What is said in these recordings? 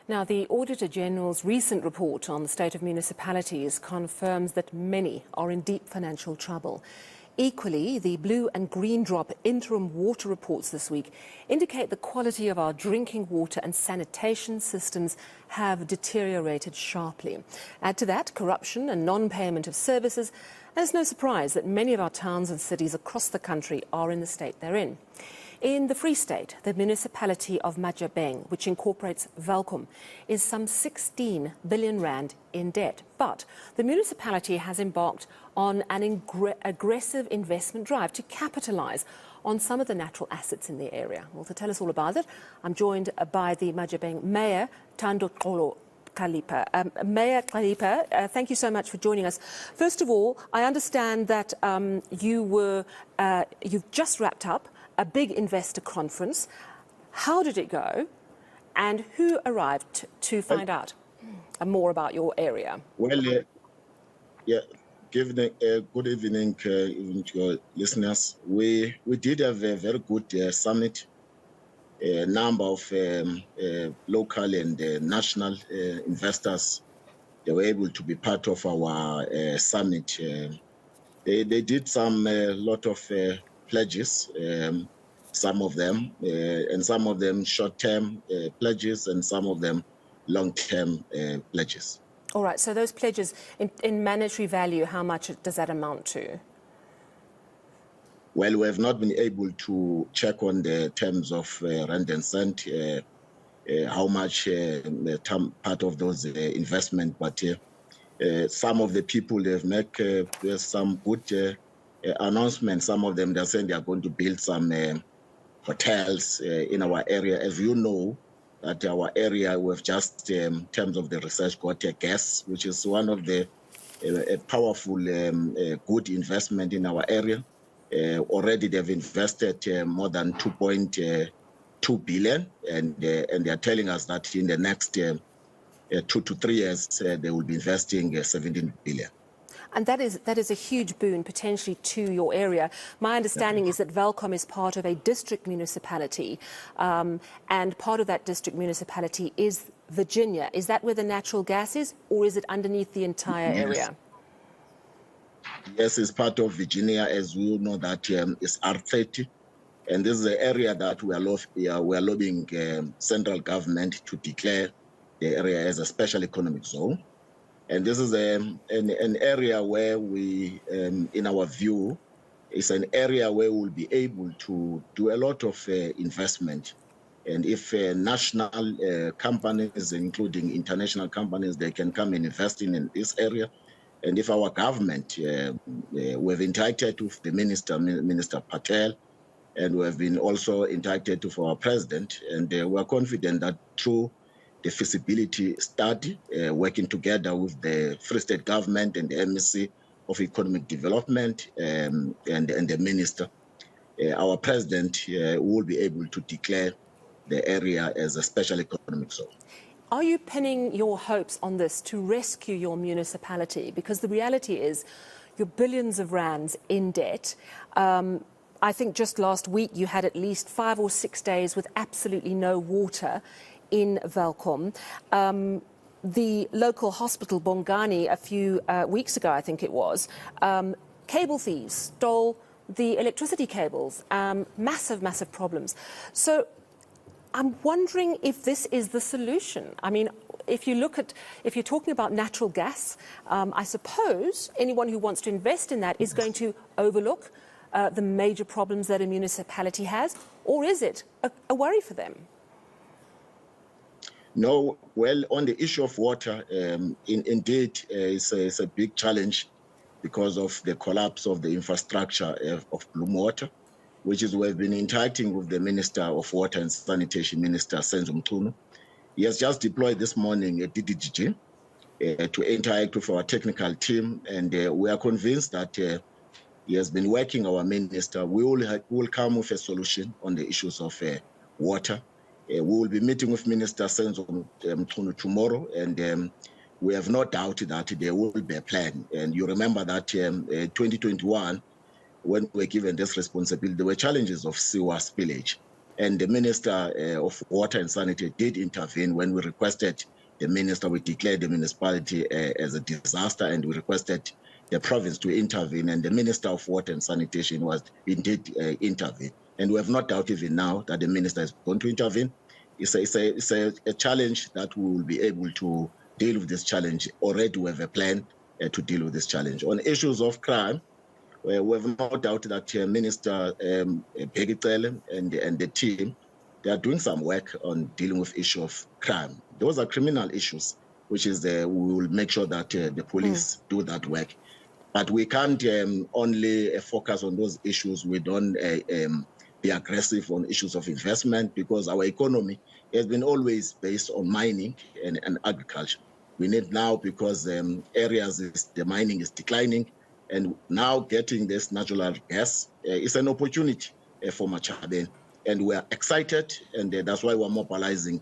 Now, the Auditor General's recent report on the state of municipalities confirms that many are in deep financial trouble. Equally, the Blue and Green Drop interim water reports this week indicate the quality of our drinking water and sanitation systems have deteriorated sharply. Add to that corruption and non-payment of services, and it's no surprise that many of our towns and cities across the country are in the state they're in. In the Free State, the municipality of Matjhaben, which incorporates Welkom, is some 16 billion rand in debt. But the municipality has embarked on an aggressive investment drive to capitalise on some of the natural assets in the area. Well, to tell us all about it, I'm joined by the Mathjabeng Mayor, Thanduxolo Khalipa. Mayor Khalipa, thank you so much for joining us. First of all, I understand that you've just wrapped up a big investor conference. How did it go, and who arrived to find out more about your area? Well, good evening to your listeners. We did have a very good summit. A number of local and national investors, they were able to be part of our summit. They did some lot of pledges, some of them, and some of them short-term pledges, and some of them long-term pledges. All right, so those pledges in monetary value, how much does that amount to? Well, we have not been able to check on the terms of rand and cent, how much part of those investment, but some of the people, they've made some good announcements. Some of them, they're saying they are going to build some hotels in our area. As you know, that our area, we've just, in terms of the research, got a gas, which is one of the powerful, good investment in our area. Already they've invested more than 2.2 billion, and they are telling us that in the next 2 to 3 years, they will be investing 17 billion. And that is a huge boon potentially to your area. My understanding is that Welkom is part of a district municipality, and part of that district municipality is Virginia. Is that where the natural gas is, or is it underneath the entire area? Yes, it's part of Virginia. As we know, that is R30, and this is the area that we are lobbying central government to declare the area as a special economic zone. And this is an area where we, in our view, is an area where we'll be able to do a lot of investment. And if national companies, including international companies, they can come and invest in this area. And if our government, we've entitled to the Minister Patel, and we have been also entitled to our president, and we're confident that through the feasibility study, working together with the Free State government and the MEC of Economic Development and the minister, our president will be able to declare the area as a special economic zone. Are you pinning your hopes on this to rescue your municipality? Because the reality is you're billions of rands in debt. I think just last week you had at least 5 or 6 days with absolutely no water in Welkom. The local hospital, Bongani, a few weeks ago, I think it was, cable thieves stole the electricity cables. Massive problems. So I'm wondering if this is the solution. I mean, if you're talking about natural gas, I suppose anyone who wants to invest in that is going to overlook the major problems that a municipality has, or is it a worry for them? No, well, on the issue of water, indeed, it's a big challenge because of the collapse of the infrastructure of Bloom Water, which is we've been interacting with the Minister of Water and Sanitation, Minister Senzo. He has just deployed this morning a DDGG to interact with our technical team, and we are convinced that he has been working, our minister. We will come with a solution on the issues of water. We will be meeting with Minister Senzo tomorrow, and we have no doubt that there will be a plan. And you remember that 2021, when we were given this responsibility, there were challenges of sewer spillage. And the Minister of Water and Sanitary did intervene when we requested the minister. We declared the municipality as a disaster, and we requested the province to intervene, and the Minister of Water and Sanitation was indeed intervene. And we have no doubt even now that the minister is going to intervene. It's a challenge that we will be able to deal with this challenge. Already we have a plan to deal with this challenge. On issues of crime, we have no doubt that Minister Bheki and the team, they are doing some work on dealing with issue of crime. Those are criminal issues, which is we will make sure that the police do that work. But we can't only focus on those issues. We don't be aggressive on issues of investment, because our economy has been always based on mining and agriculture. We need now, because the mining is declining, and now getting this natural gas is an opportunity for Matjhaben. And we are excited, and that's why we're mobilizing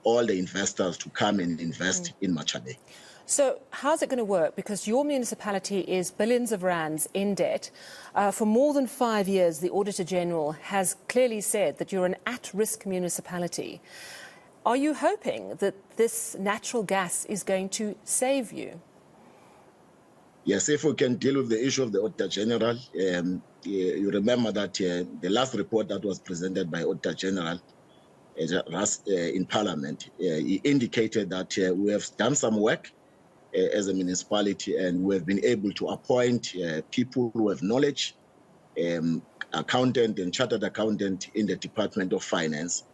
all the investors to come and invest in Matjhaben. So how's it going to work? Because your municipality is billions of rands in debt. For more than 5 years, the Auditor General has clearly said that you're an at-risk municipality. Are you hoping that this natural gas is going to save you? Yes, if we can deal with the issue of the Auditor General, you remember that the last report that was presented by Auditor General in Parliament, he indicated that we have done some work as a municipality, and we have been able to appoint people who have knowledge, accountant and chartered accountant in the Department of Finance.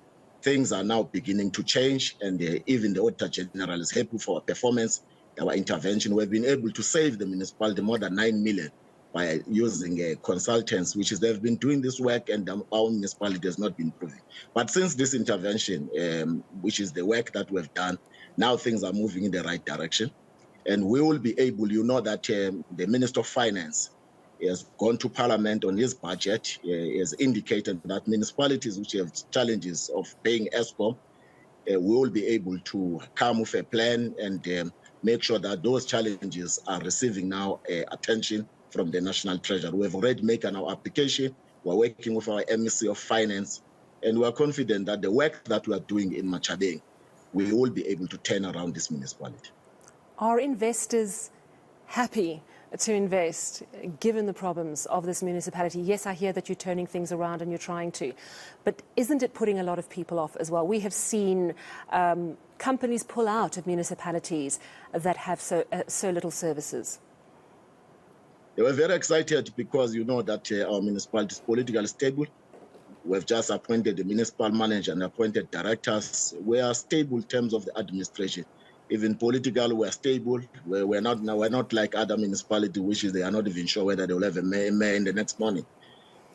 Things are now beginning to change, and even the Auditor General is happy for our performance, our intervention. We've been able to save the municipality more than 9 million by using consultants, they've been doing this work, and our municipality has not been improving. But since this intervention, which is the work that we've done, now things are moving in the right direction. And we will be able, you know that the Minister of Finance has gone to Parliament on his budget, has indicated that municipalities which have challenges of paying ESCOM, we will be able to come with a plan and make sure that those challenges are receiving now attention from the National Treasury. We have already made our application. We're working with our MEC of Finance, and we're confident that the work that we are doing in Matjhaben, we will be able to turn around this municipality. Are investors happy to invest, given the problems of this municipality? Yes, I hear that you're turning things around and you're trying to, but isn't it putting a lot of people off as well? We have seen companies pull out of municipalities that have so little services. They were very excited because you know that our municipality is politically stable. We've just appointed the municipal manager and appointed directors. We are stable in terms of the administration. Even political, we're stable. We're not like other municipalities, which is they are not even sure whether they will have a mayor in the next morning.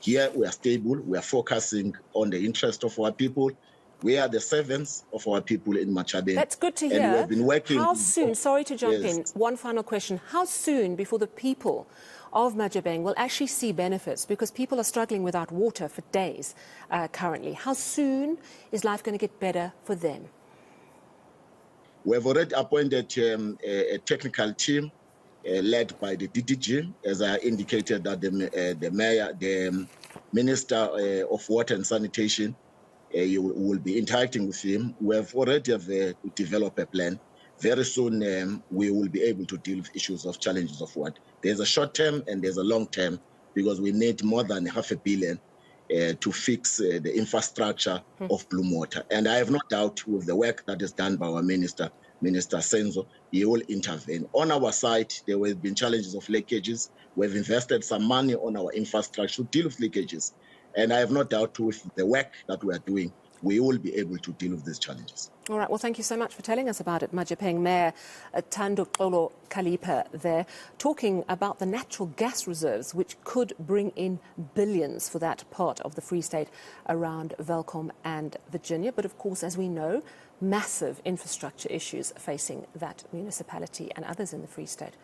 Here, we are stable. We are focusing on the interest of our people. We are the servants of our people in Matjhaben. That's good to hear. And we have been working. How soon, sorry to jump in, one final question. How soon before the people of Mathjabeng will actually see benefits? Because people are struggling without water for days currently. How soon is life going to get better for them? We have already appointed a technical team led by the DDG, as I indicated that the mayor, the Minister of Water and Sanitation, you will be interacting with him. We have already developed a plan. Very soon, we will be able to deal with issues of challenges of water. There's a short term and there's a long term, because we need more than $500 million to fix the infrastructure of Bloem Water. And I have no doubt with the work that is done by our Minister Senzo, he will intervene. On our side, there have been challenges of leakages. We've invested some money on our infrastructure to deal with leakages. And I have no doubt with the work that we are doing, we will be able to deal with these challenges. All right, well, thank you so much for telling us about it. Mathjabeng Mayor Thanduxolo Khalipa there, talking about the natural gas reserves, which could bring in billions for that part of the Free State around Welkom and Virginia. But of course, as we know, massive infrastructure issues facing that municipality and others in the Free State.